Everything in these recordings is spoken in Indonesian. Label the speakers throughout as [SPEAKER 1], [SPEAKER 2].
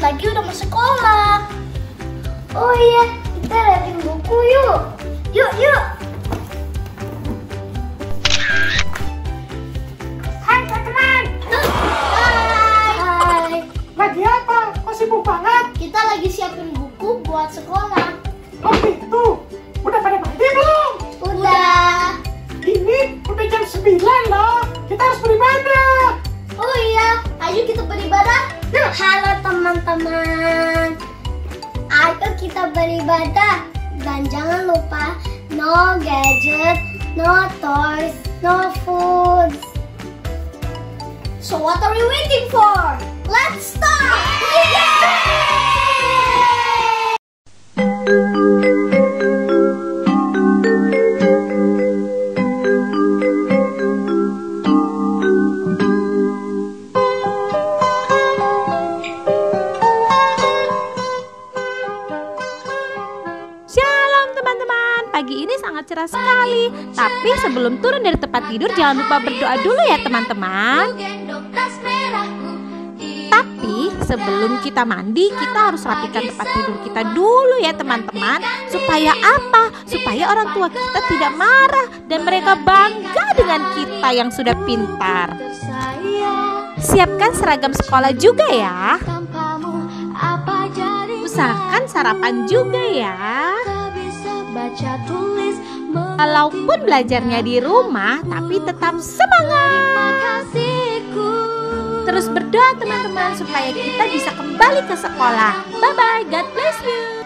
[SPEAKER 1] lagi udah mau sekolah. Oh iya, kita liatin buku yuk. Yuk.
[SPEAKER 2] Hai teman-teman.
[SPEAKER 1] Hai.
[SPEAKER 2] Lagi apa? Kok sibuk banget?
[SPEAKER 1] Kita lagi siapin buku buat sekolah.
[SPEAKER 2] Oh gitu. Udah pada mandi belum?
[SPEAKER 1] Udah.
[SPEAKER 2] Ini udah jam 9 loh. Kita harus beribadah.
[SPEAKER 1] Oh iya, ayo kita beribadah. Halo teman-teman. Ayo kita beribadah. Dan jangan lupa, no gadget, no toys, no food. So what are we waiting for? Let's start! Yay!
[SPEAKER 3] Pagi ini sangat cerah sekali. Tapi sebelum turun dari tempat tidur, jangan lupa berdoa dulu ya teman-teman. Tapi sebelum kita mandi, kita harus rapikan tempat tidur kita dulu ya teman-teman. Supaya apa? Supaya orang tua kita tidak marah dan mereka bangga dengan kita yang sudah pintar. Siapkan seragam sekolah juga ya. Usahakan sarapan juga ya. Walaupun belajarnya di rumah, tapi tetap semangat. Terus berdoa teman-teman supaya kita bisa kembali ke sekolah. Bye-bye, God bless you.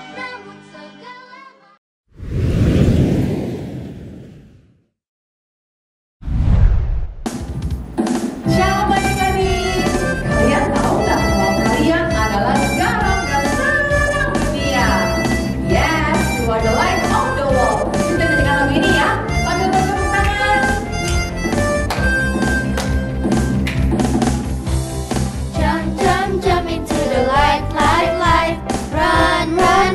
[SPEAKER 4] Shalom adik-adik. Kalian tahu nggak kalau kalian adalah garam dan terang dunia? Yes, you are the light of the world. Kita nyanyikan lagu ini ya. Sambil bertepuk tangan. Jump into the light, light, light. Run, run,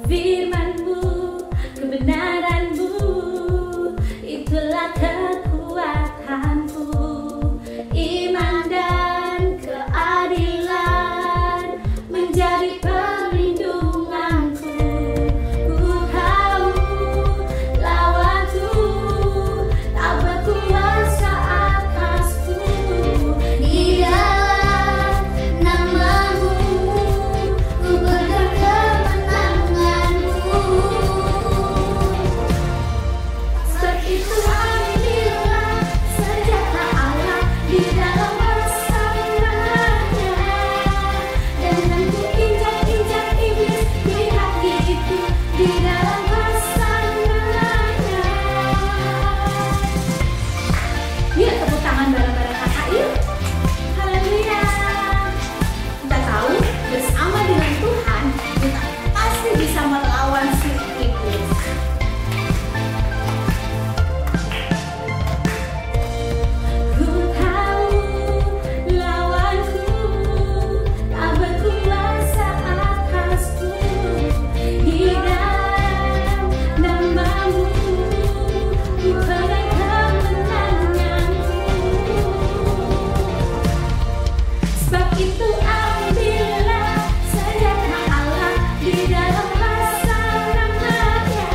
[SPEAKER 5] Firman-Mu, kebenaran-Mu, itulah kekuatanku. Iman dan keadilan menjadi perlindunganku. Ku tahu lawanku tak berkuasa atasku.
[SPEAKER 1] Di dalam nama-Mu ku pegang kemenangan-Mu.
[SPEAKER 5] Sebab itu ambillah senjata Allah di dalam persaingannya, dan ku injak-injak iblis di kakiku di dalam persaingannya. Yuk tepuk tangan bareng-bareng kakak yuk. Haleluya. Kita tahu bersama dengan Tuhan kita pasti bisa melawan si iblis. Ku tahu lawanku tak berkuasa atasku. Di dalam nama-Mu ku pegang kemenanganku. Sebab itu ambillah senjata Allah di dalam persaingannya,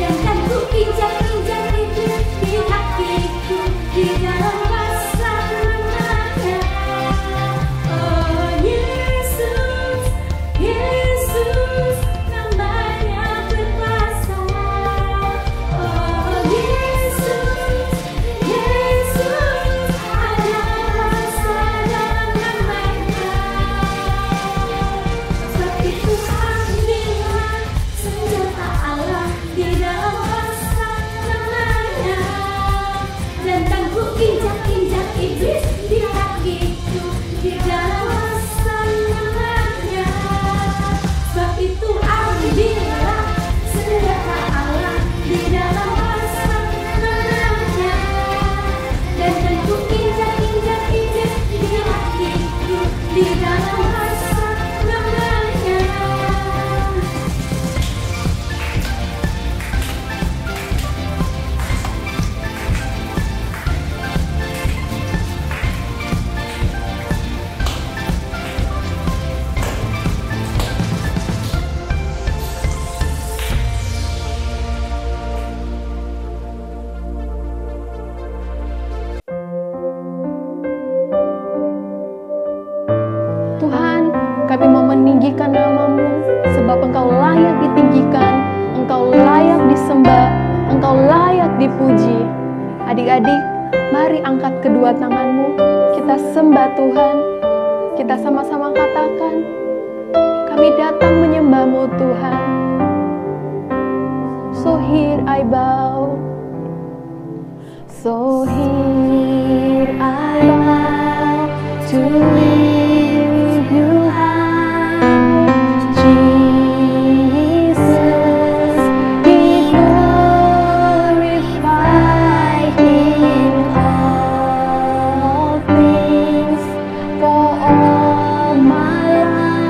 [SPEAKER 5] dan kan ku injak-injak iblis di kakiku di dalam persaingannya. Oh Yesus, Yesus, namanya berkuasa. Oh Yesus, Yesus, ada kuasa dalam namanya. Sebab itu ambillah senjata Allah di dalam persaingannya, dan kan ku injak-injak iblis di kakiku di dalam persaingannya. Sebab itu ambillah senjata Allah di dalam persaingannya, dan kan ku injak-injak iblis di kakiku di dalam persaingannya.
[SPEAKER 6] Tuhan, kami mau meninggikan nama-Mu, sebab Engkau layak ditinggikan, Engkau layak disembah, Engkau layak dipuji. Adik-adik, mari angkat kedua tangan-Mu, kita sembah Tuhan. Kita sama-sama katakan, kami datang menyembah-Mu Tuhan. So here I bow, so here I bow to lift you high, Jesus, be glorified in all things, for all my life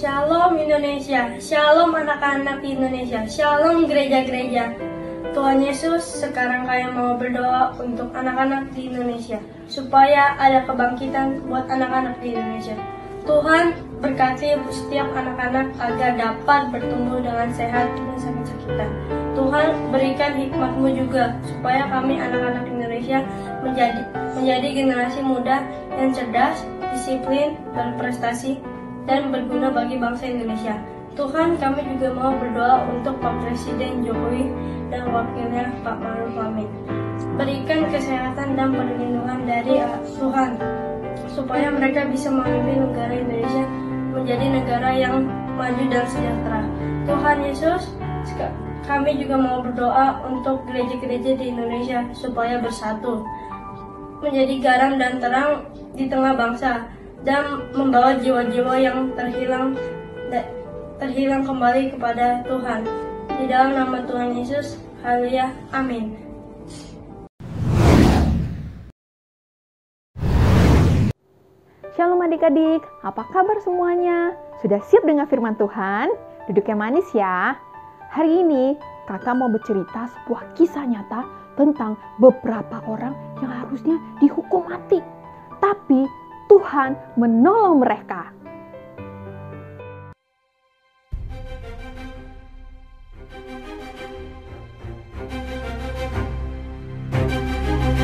[SPEAKER 7] Shalom Indonesia, Shalom anak-anak Indonesia, Shalom gereja-gereja. Tuhan Yesus, sekarang kalian mau berdoa untuk anak-anak di Indonesia, supaya ada kebangkitan buat anak-anak di Indonesia. Tuhan, berkati setiap anak-anak agar dapat bertumbuh dengan sehat dan sakit-sakitan. Tuhan, berikan hikmat-Mu juga, supaya kami anak-anak Indonesia menjadi generasi muda yang cerdas, disiplin, berprestasi, dan berguna bagi bangsa Indonesia. Tuhan, kami juga mau berdoa untuk Pak Presiden Jokowi dan wakilnya Pak Ma'ruf Amin. Berikan kesehatan dan perlindungan dari Tuhan, supaya mereka bisa memimpin negara Indonesia menjadi negara yang maju dan sejahtera. Tuhan Yesus, kami juga mau berdoa untuk gereja-gereja di Indonesia supaya bersatu, menjadi garam dan terang di tengah bangsa, dan membawa jiwa-jiwa yang terhilang kembali kepada Tuhan. Di dalam nama Tuhan Yesus, haleluya, amin.
[SPEAKER 6] Shalom adik-adik, apa kabar semuanya? Sudah siap dengan firman Tuhan? Duduk yang manis ya. Hari ini kakak mau bercerita sebuah kisah nyata tentang beberapa orang yang harusnya dihukum mati. Tapi Tuhan menolong mereka.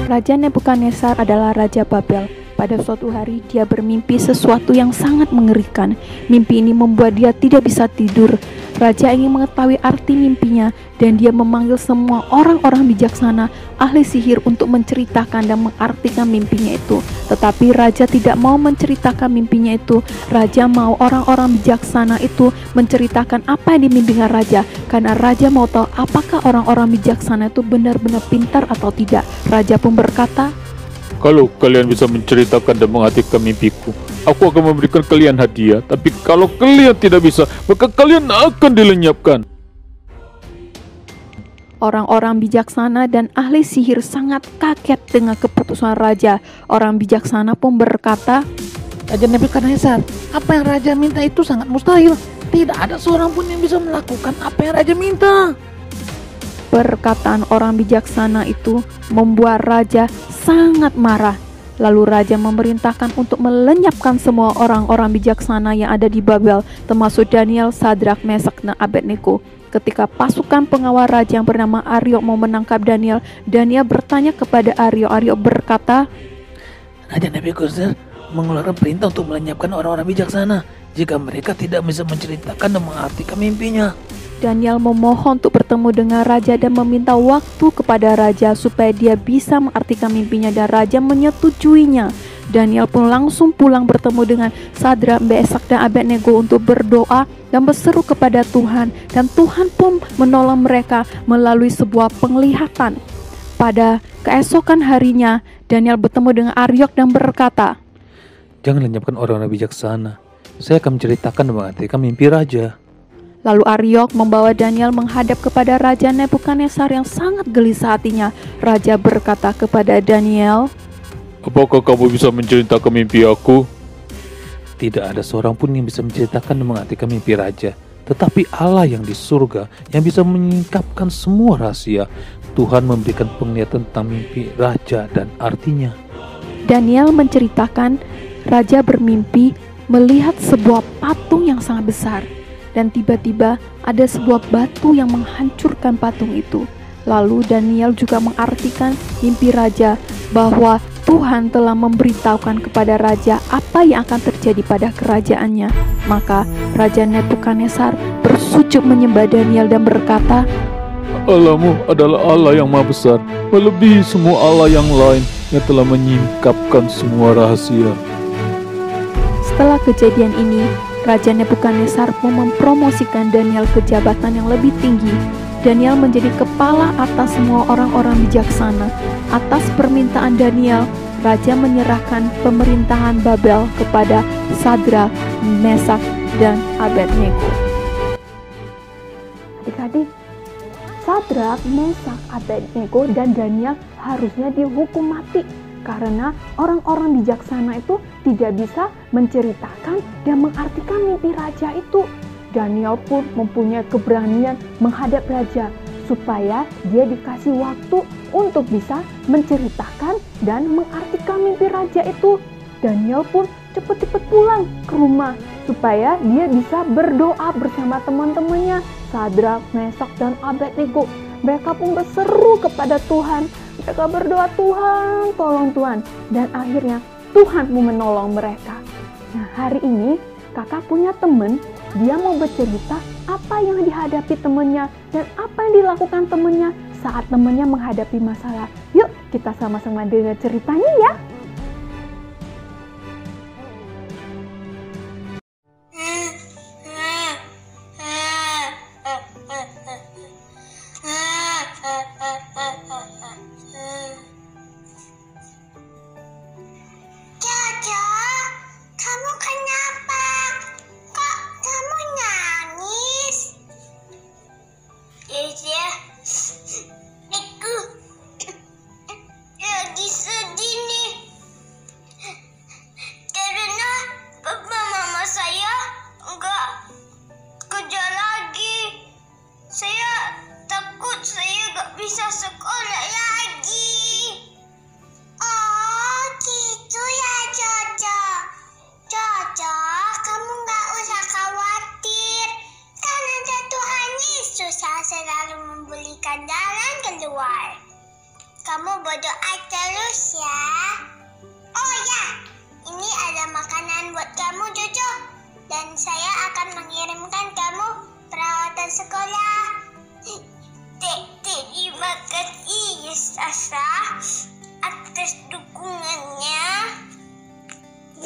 [SPEAKER 6] Raja Nebukadnezar adalah Raja Babel. Pada suatu hari dia bermimpi sesuatu yang sangat mengerikan. Mimpi ini membuat dia tidak bisa tidur. Raja ingin mengetahui arti mimpinya dan dia memanggil semua orang-orang bijaksana, ahli sihir untuk menceritakan dan mengartikan mimpinya itu. Tetapi raja tidak mau menceritakan mimpinya itu. Raja mau orang-orang bijaksana itu menceritakan apa yang dimimpikan raja, karena raja mau tahu apakah orang-orang bijaksana itu benar-benar pintar atau tidak. Raja pun berkata,
[SPEAKER 8] "Kalau kalian bisa menceritakan dan mengartikan mimpiku, aku akan memberikan kalian hadiah. Tapi kalau kalian tidak bisa, maka kalian akan dilenyapkan."
[SPEAKER 6] Orang-orang bijaksana dan ahli sihir sangat kaget dengan keputusan raja. Orang bijaksana pun berkata,
[SPEAKER 2] Raja Nebukadnezar, apa yang raja minta itu sangat mustahil. Tidak ada seorang pun yang bisa melakukan apa yang raja minta.
[SPEAKER 6] Perkataan orang bijaksana itu membuat raja sangat marah. Lalu raja memerintahkan untuk melenyapkan semua orang-orang bijaksana yang ada di Babel, termasuk Daniel, Sadrak, Mesak, dan Abednego. Ketika pasukan pengawal raja yang bernama Ariok mau menangkap Daniel, Daniel bertanya kepada Ariok. Ariok berkata,
[SPEAKER 2] Raja Nebukadnezar mengeluarkan perintah untuk melenyapkan orang-orang bijaksana jika mereka tidak bisa menceritakan dan mengartikan mimpinya.
[SPEAKER 6] Daniel memohon untuk bertemu dengan raja dan meminta waktu kepada raja supaya dia bisa mengartikan mimpinya, dan raja menyetujuinya. Daniel pun langsung pulang bertemu dengan Sadrak, Mesak, dan Abednego untuk berdoa dan berseru kepada Tuhan, dan Tuhan pun menolong mereka melalui sebuah penglihatan. Pada keesokan harinya, Daniel bertemu dengan Ariok dan berkata,
[SPEAKER 9] "Jangan lenyapkan orang-orang bijaksana. Saya akan menceritakan dan mengartikan mimpi raja."
[SPEAKER 6] Lalu Ariok membawa Daniel menghadap kepada Raja Nebukadnezar yang sangat gelisah hatinya. Raja berkata kepada Daniel,
[SPEAKER 8] "Apakah kamu bisa menceritakan mimpi aku?"
[SPEAKER 9] Tidak ada seorang pun yang bisa menceritakan dan mengartikan mimpi raja, tetapi Allah yang di surga yang bisa menyingkapkan semua rahasia. Tuhan memberikan penglihatan tentang mimpi raja dan artinya.
[SPEAKER 6] Daniel menceritakan raja bermimpi melihat sebuah patung yang sangat besar. Dan tiba-tiba ada sebuah batu yang menghancurkan patung itu. Lalu Daniel juga mengartikan mimpi raja bahwa Tuhan telah memberitahukan kepada raja apa yang akan terjadi pada kerajaannya. Maka Raja Nebukadnezar bersujud menyembah Daniel dan berkata,
[SPEAKER 8] "Allahmu adalah Allah yang maha besar, melebihi semua Allah yang lain yang telah menyingkapkan semua rahasia."
[SPEAKER 6] Setelah kejadian ini, Raja Nebukadnezar pun mempromosikan Daniel ke jabatan yang lebih tinggi. Daniel menjadi kepala atas semua orang-orang bijaksana. Atas permintaan Daniel, Raja menyerahkan pemerintahan Babel kepada Sadrak, Mesak, dan Abednego. Adik-adik, Sadrak, Mesak, Abednego, dan Daniel harusnya dihukum mati Karena orang-orang bijaksana itu tidak bisa menceritakan dan mengartikan mimpi raja itu. Daniel pun mempunyai keberanian menghadap raja supaya dia dikasih waktu untuk bisa menceritakan dan mengartikan mimpi raja itu. Daniel pun cepat-cepat pulang ke rumah supaya dia bisa berdoa bersama teman-temannya, Sadrak, Mesak, dan Abednego. Mereka pun berseru kepada Tuhan. Mereka berdoa, Tuhan, tolong Tuhan. Dan akhirnya Tuhan mau menolong mereka. Nah, hari ini kakak punya teman, dia mau bercerita apa yang dihadapi temannya dan apa yang dilakukan temannya saat temannya menghadapi masalah. Yuk, kita sama-sama dengar ceritanya ya.
[SPEAKER 1] Selalu memberikan jalan keluar. Kamu berdoa terus ya. Oh ya, ini ada makanan buat kamu Jojo. Dan saya akan mengirimkan kamu perawatan sekolah. Terima kasih Sasa atas dukungannya.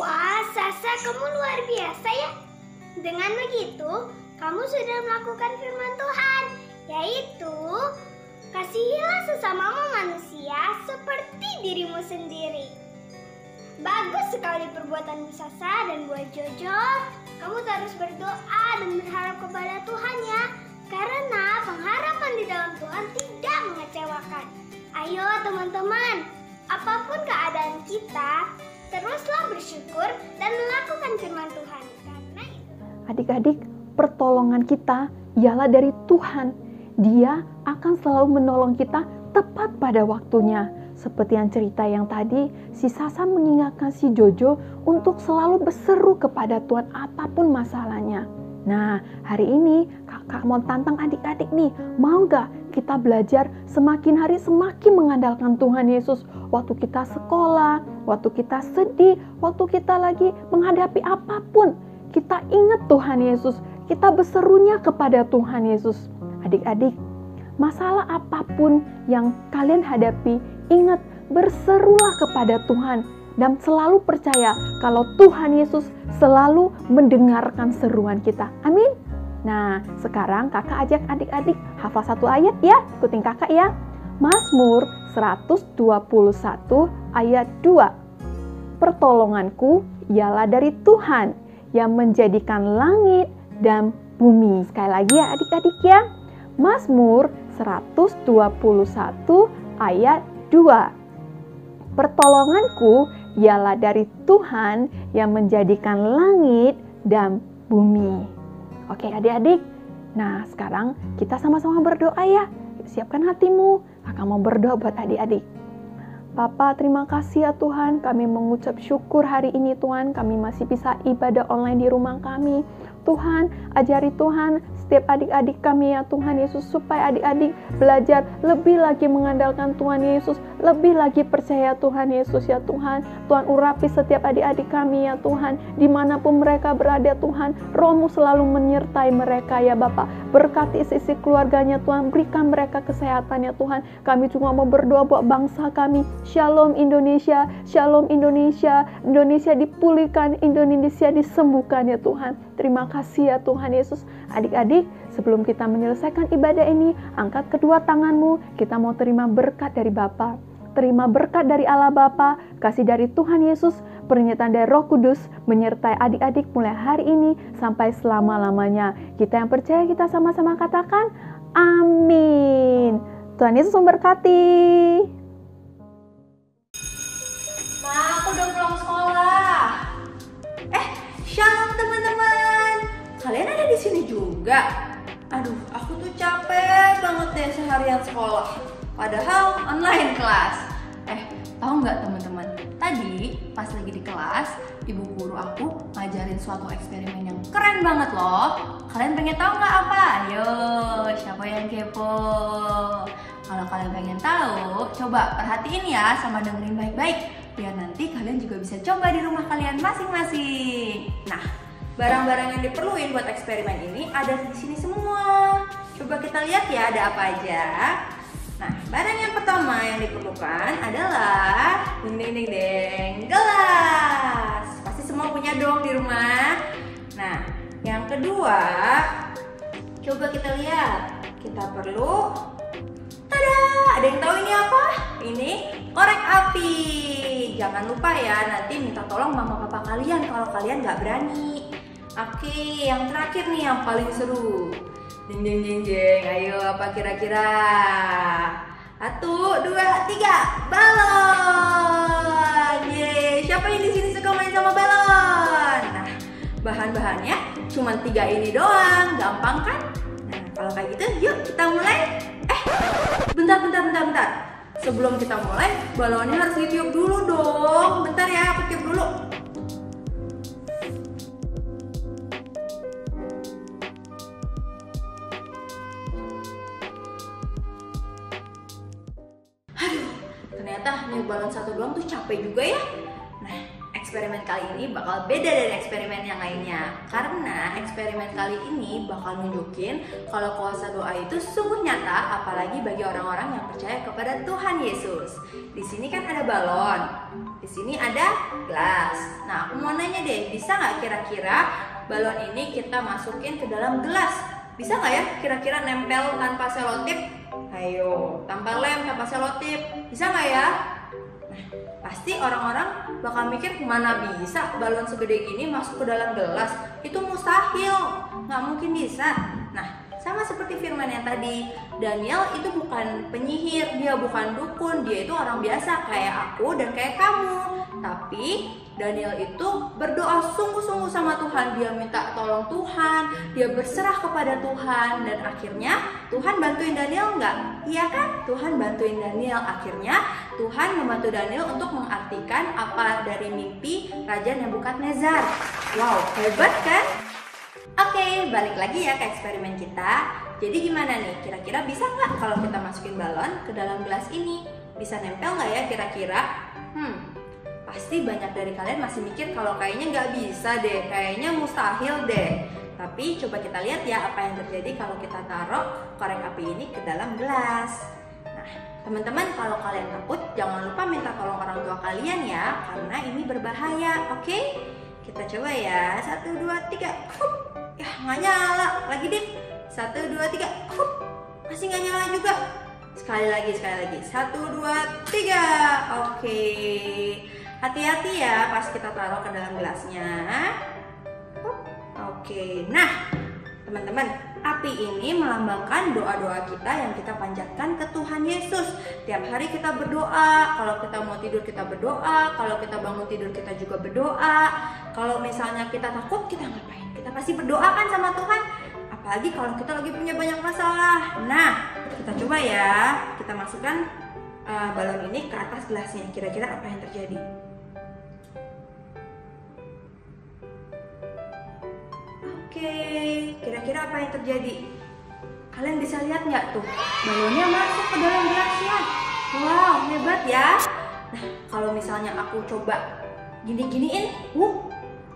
[SPEAKER 7] Wah, Sasa, kamu luar biasa ya. Dengan begitu, kamu sudah melakukan firman Tuhan, yaitu kasihilah sesamamu manusia seperti dirimu sendiri. Bagus sekali perbuatan Bu Sasa dan buat Jojo. Kamu terus berdoa dan berharap kepada Tuhan ya, karena pengharapan di dalam Tuhan tidak mengecewakan. Ayo teman-teman, apapun keadaan kita, teruslah bersyukur dan melakukan firman Tuhan. Karena itu,
[SPEAKER 6] Adik-adik, pertolongan kita ialah dari Tuhan. Dia akan selalu menolong kita tepat pada waktunya. Seperti yang cerita yang tadi, si Sasa mengingatkan si Jojo untuk selalu berseru kepada Tuhan apapun masalahnya. Nah, hari ini kakak mau tantang adik-adik nih, mau gak kita belajar semakin hari semakin mengandalkan Tuhan Yesus. Waktu kita sekolah, waktu kita sedih, waktu kita lagi menghadapi apapun, kita ingat Tuhan Yesus, kita berserunya kepada Tuhan Yesus. Adik-adik, masalah apapun yang kalian hadapi, ingat berserulah kepada Tuhan dan selalu percaya kalau Tuhan Yesus selalu mendengarkan seruan kita. Amin. Nah, sekarang kakak ajak adik-adik hafal satu ayat ya, ikutin kakak ya. Mazmur 121 ayat 2. Pertolonganku ialah dari Tuhan yang menjadikan langit dan bumi. Sekali lagi ya adik-adik ya. Mazmur 121 ayat 2. Pertolonganku ialah dari Tuhan yang menjadikan langit dan bumi. Oke adik-adik. Nah sekarang kita sama-sama berdoa ya. Siapkan hatimu. Kakak mau berdoa buat adik-adik. Bapa, terima kasih ya Tuhan, kami mengucap syukur hari ini Tuhan, kami masih bisa ibadah online di rumah kami. Tuhan, ajari Tuhan setiap adik-adik kami ya Tuhan Yesus, supaya adik-adik belajar lebih lagi mengandalkan Tuhan Yesus, lebih lagi percaya Tuhan Yesus ya Tuhan. Tuhan urapi setiap adik-adik kami ya Tuhan, dimanapun mereka berada Tuhan, Roh-Mu selalu menyertai mereka ya Bapa. Berkati sisi keluarganya Tuhan, berikan mereka kesehatan ya Tuhan. Kami cuma mau berdoa buat bangsa kami. Shalom Indonesia, Shalom Indonesia, Indonesia dipulihkan, Indonesia disembuhkan ya Tuhan. Terima kasih ya Tuhan Yesus. Adik-adik, sebelum kita menyelesaikan ibadah ini, angkat kedua tanganmu, kita mau terima berkat dari Bapa. Terima berkat dari Allah Bapa, kasih dari Tuhan Yesus, pernyataan dari Roh Kudus, menyertai adik-adik mulai hari ini sampai selama-lamanya. Kita yang percaya, kita sama-sama katakan, amin. Tuhan Yesus memberkati.
[SPEAKER 4] juga. Aduh, aku tuh capek banget deh seharian sekolah. Padahal online kelas. Tahu nggak teman-teman? Tadi pas lagi di kelas, ibu guru aku ngajarin suatu eksperimen yang keren banget loh. Kalian pengen tahu nggak apa? Ayo, siapa yang kepo? Kalau kalian pengen tahu, coba perhatiin ya sama dengerin baik-baik. Biar nanti kalian juga bisa coba di rumah kalian masing-masing. Nah, barang-barang yang diperluin buat eksperimen ini ada di sini semua. Coba kita lihat ya ada apa aja. Nah, barang yang pertama yang diperlukan adalah gelas. Pasti semua punya dong di rumah. Nah, yang kedua, coba kita lihat. Kita perlu, tada! Ada yang tahu ini apa? Ini korek api. Jangan lupa ya, nanti minta tolong mama papa kalian kalau kalian nggak berani. Oke, yang terakhir nih yang paling seru. Jeng jeng jeng jeng, ayo apa kira-kira? 1, 2, 3, balon. Yeay, siapa yang di sini suka main sama balon? Nah, bahan-bahannya cuma 3 ini doang, gampang kan? Nah, kalau kayak gitu, yuk kita mulai. Bentar. Sebelum kita mulai, balonnya harus ditiup dulu dong. Bentar ya, aku tiup dulu. Ternyata niup balon satu doang tuh capek juga ya. Nah, eksperimen kali ini bakal beda dari eksperimen yang lainnya. Karena eksperimen kali ini bakal nunjukin kalau kuasa doa itu sungguh nyata, apalagi bagi orang-orang yang percaya kepada Tuhan Yesus. Di sini kan ada balon, di sini ada gelas. Nah, aku mau nanya deh, bisa nggak kira-kira balon ini kita masukin ke dalam gelas? Bisa nggak ya kira-kira nempel tanpa selotip? Ayo, tanpa lem, tanpa selotip. Bisa nggak ya? Nah, pasti orang-orang bakal mikir mana bisa balon segede gini masuk ke dalam gelas. Itu mustahil, nggak mungkin bisa. Nah, sama seperti firman yang tadi, Daniel itu bukan penyihir, dia bukan dukun, dia itu orang biasa kayak aku dan kayak kamu. Tapi Daniel itu berdoa sungguh-sungguh sama Tuhan, dia minta tolong Tuhan, dia berserah kepada Tuhan, dan akhirnya Tuhan bantuin Daniel nggak? Iya kan? Tuhan bantuin Daniel. Akhirnya Tuhan membantu Daniel untuk mengartikan apa dari mimpi Raja Nebukadnezar. Wow, hebat kan? Oke, balik lagi ya ke eksperimen kita. Jadi gimana nih? Kira-kira bisa nggak kalau kita masukin balon ke dalam gelas ini? Bisa nempel nggak ya kira-kira? Pasti banyak dari kalian masih mikir kalau kayaknya nggak bisa deh, kayaknya mustahil deh. Tapi coba kita lihat ya apa yang terjadi kalau kita taruh korek api ini ke dalam gelas. Nah, teman-teman, kalau kalian takut jangan lupa minta tolong orang tua kalian ya, karena ini berbahaya. Oke? Kita coba ya. 1, 2, 3. Ya, nggak nyala. Lagi deh. 1, 2, 3. Masih nggak nyala juga. Sekali lagi. 1, 2, 3. Oke. Hati-hati ya pas kita taruh ke dalam gelasnya. Oke, nah teman-teman, api ini melambangkan doa-doa kita yang kita panjatkan ke Tuhan Yesus. Tiap hari kita berdoa, kalau kita mau tidur kita berdoa, kalau kita bangun tidur kita juga berdoa. Kalau misalnya kita takut, kita ngapain? Kita pasti berdoa kan sama Tuhan. Apalagi kalau kita lagi punya banyak masalah. Nah, kita coba ya, kita masukkan balon ini ke atas gelasnya. Kira-kira apa yang terjadi? Oke, kira-kira apa yang terjadi? Kalian bisa lihat nggak tuh? Balonnya masuk ke dalam gelasnya. Wow, hebat ya. Nah, kalau misalnya aku coba gini-giniin,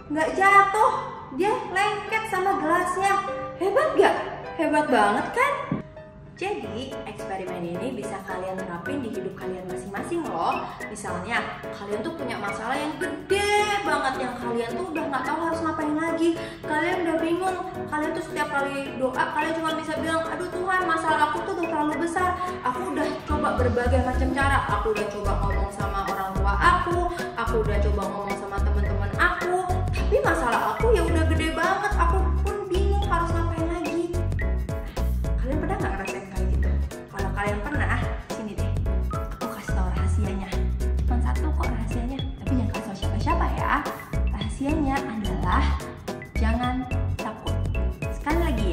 [SPEAKER 4] nggak jatuh. Dia lengket sama gelasnya. Hebat nggak? Hebat banget kan? Jadi, eksperimen ini bisa kalian terapin di hidup kalian masing-masing loh. Misalnya, kalian tuh punya masalah yang gede banget, yang kalian tuh udah nggak tahu harus ngapain lagi. Kalian udah bingung, kalian tuh setiap kali doa, kalian cuma bisa bilang, aduh Tuhan, masalah aku tuh udah terlalu besar. Aku udah coba berbagai macam cara. Aku udah coba ngomong sama orang tua aku udah coba ngomong sama teman-teman aku. Tapi masalah aku ya udah gede banget, aku pun bingung harus ngapain lagi. Kalian pernah nggak ngerasain kayak gitu? Kalau kalian pernah, sini deh, aku kasih tahu rahasianya. Cuma satu kok rahasianya, tapi jangan kasih tahu siapa-siapa ya. Rahasianya adalah jangan takut. Sekali lagi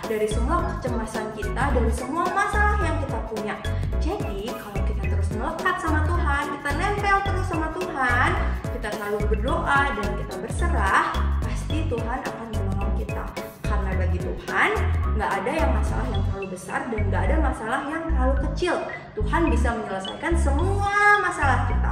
[SPEAKER 10] dari semua kecemasan kita, dari semua masalah yang kita punya. Jadi kalau kita terus melekat sama Tuhan, kita nempel terus sama Tuhan, kita selalu berdoa dan kita berserah, pasti Tuhan akan menolong kita. Karena bagi Tuhan nggak ada yang masalah yang terlalu besar dan nggak ada masalah yang terlalu kecil. Tuhan bisa menyelesaikan semua masalah kita.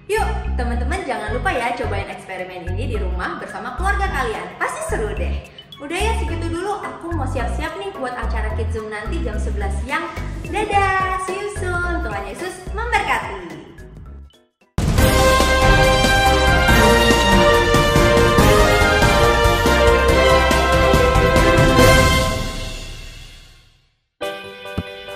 [SPEAKER 10] Yuk, teman-teman jangan lupa ya cobain eksperimen ini di rumah bersama keluarga kalian. Pasti seru deh. Udah ya, segitu dulu. Aku mau siap-siap nih buat acara Kids Zoom nanti jam 11 siang. Dadah, see you soon. Tuhan Yesus memberkati.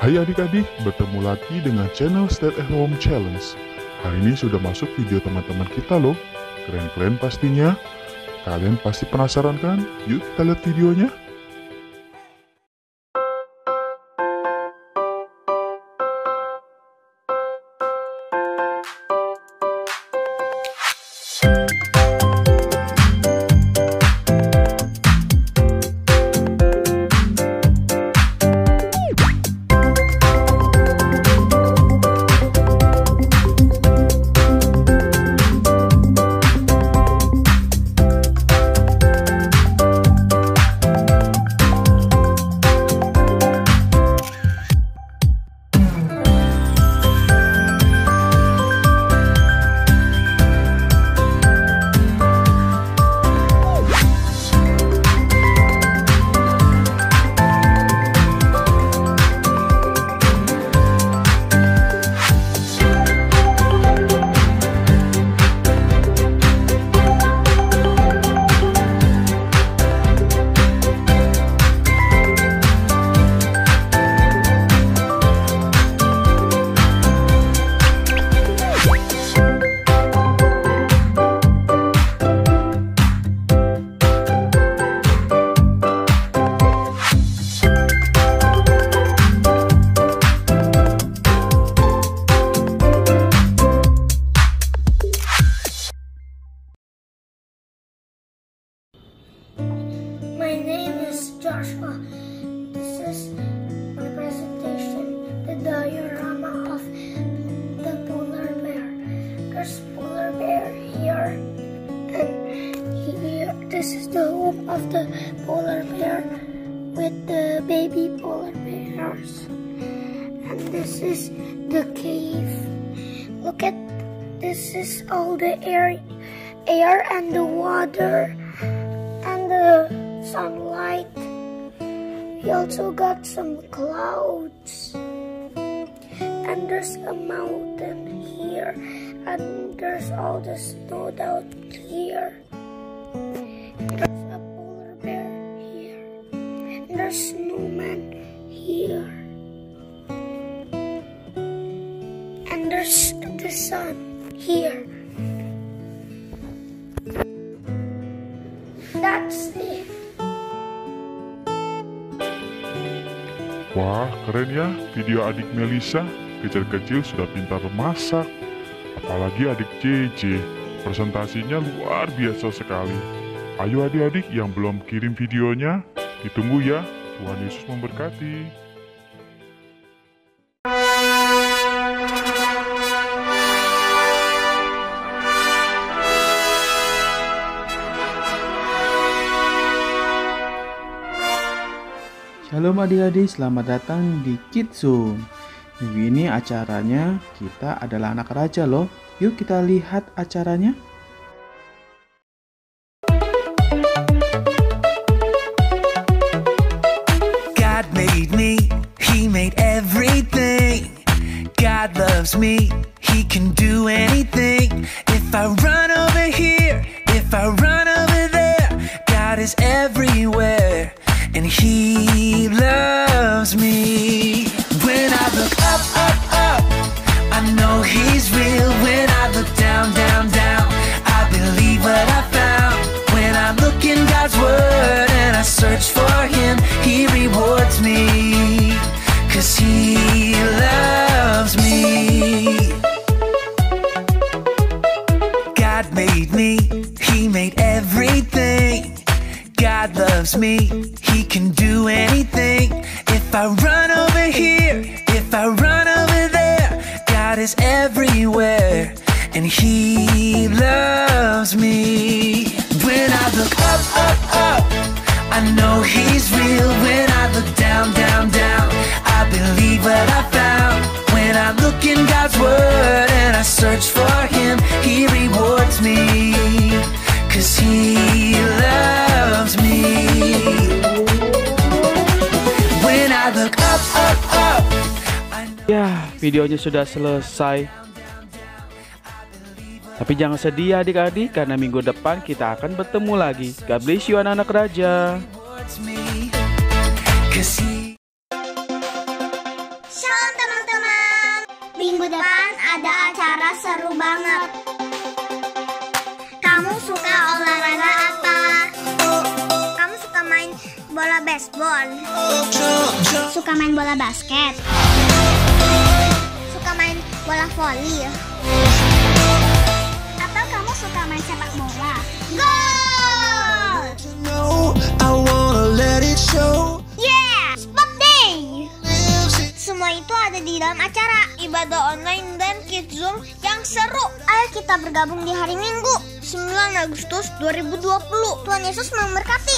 [SPEAKER 11] Hai adik-adik, bertemu lagi dengan channel Stay at Home Challenge. Hari ini sudah masuk video teman-teman kita loh. Keren-keren pastinya. Kalian pasti penasaran kan? Yuk kita lihat videonya.
[SPEAKER 1] My name is Joshua. This is my presentation, the diorama of the polar bear. There's polar bear here, and here, this is the home of the polar bear with the baby polar bears. And this is the cave. Look at, this is all the air and the water and the sunlight. We also got some clouds, and there's a mountain here, and there's all the snow down here. There's a polar bear here, and there's snowman here, and there's the sun here. That's it.
[SPEAKER 11] Wah, keren ya video adik Melisa. Kecil-kecil sudah pintar memasak. Apalagi adik JJ, presentasinya luar biasa sekali. Ayo adik-adik yang belum kirim videonya, ditunggu ya. Tuhan Yesus memberkati.
[SPEAKER 12] Shalom adik-adik, selamat datang di Kids Zoom. Minggu ini acaranya kita adalah anak raja loh. Yuk kita lihat acaranya.
[SPEAKER 13] God made me, He made everything. God loves me, He can do anything. If I run over here, if I run over there, God is everywhere. And He loves me. When I look up, up, up, I know He's real. When I look down, down, down, I believe what I found. When I look in God's Word and I search for Him, He rewards me, 'cause He loves me. God made me, He made everything. God loves loves me, He can do anything. If I run over here, if I run over there, God is everywhere, and He loves me. When I look up, up, up, I know He's real. When I look down, down, down, I believe what I found. When I look in God's Word and I search for Him, He rewards me, 'cause He loves me. When I look up, up, up.
[SPEAKER 14] Ya, videonya sudah selesai. Tapi jangan sedih ya adik-adik, karena minggu depan kita akan bertemu lagi. God bless you anak-anak raja.
[SPEAKER 1] Shalom teman-teman. Minggu depan ada acara seru banget. Kamu suka olahraga apa? Kamu suka main bola baseball? Suka main bola basket? Suka main bola voli? Atau kamu suka main sepak bola? Gol! Yeah! Sport Day! Semua itu ada di dalam acara ibadah online dan Kids Zoom yang seru. Ayo kita bergabung di hari Minggu 9 Agustus 2020. Tuhan Yesus memberkati.